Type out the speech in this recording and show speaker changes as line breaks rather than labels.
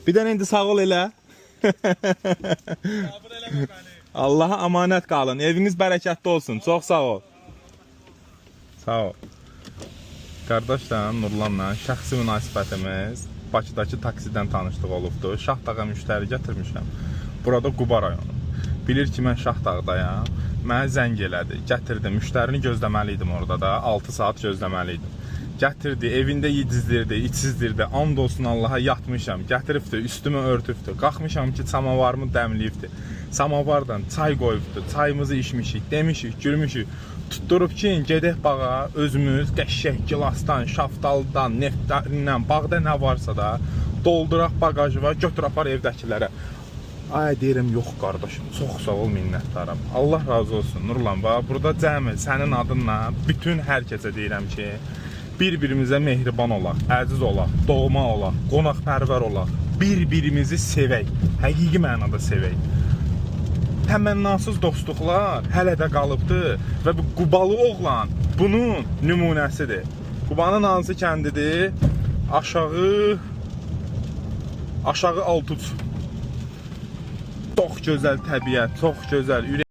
Bir dənə indi sağ ol elə. Allaha amanət qalın. Eviniz bərəkətli olsun. Çox sağ ol. Sağ ol. Qardaşla, Nurlanla şəxsi münasibətimiz Bakıdakı taksidən tanışlıq olubdur. Şahdağa müştəri gətirmişəm. Burada Quba rayonu. Bilir ki, mən Şahdağdayam. Mənə zəng elədi. Gətirdi. Müştərini gözləməliydim orada da. 6 saat gözləməliydim. Gətirdi, evində yedizdirdi, içizdirdi. And olsun Allaha yatmışam. Gətiribdi, üstümü örtübdü. Qalxmışam ki, samavarımı dəmliyibdi. Samavardan çay qoyubdu. Çayımızı içmişik, demişik, gülmüşük. Tutturub ki, gedək bağa, özümüz qəşşək gilasdan, şaftaldan, neftarindən, bağda nə varsa da dolduraq bagajıva, götür apar evdəkilərə. Ay deyirəm, yox qardaşım, çox sağ ol, minnətdaram. Allah razı olsun, Nurlan. Burada cəmi sənin adınla bütün hər kəsə deyirəm ki, bir-birimizə mehriban olaq, əziz olaq, doğma olaq, qonaqpərvər olaq, bir-birimizi sevək, həqiqi mənada sevək. Təmənnasız dostluqlar hələ də qalıbdır və bu Qubalı oğlan bunun nümunəsidir. Qubanın hansı kəndidir? Aşağı Altuç. Çox gözəl təbiət, çox gözəl.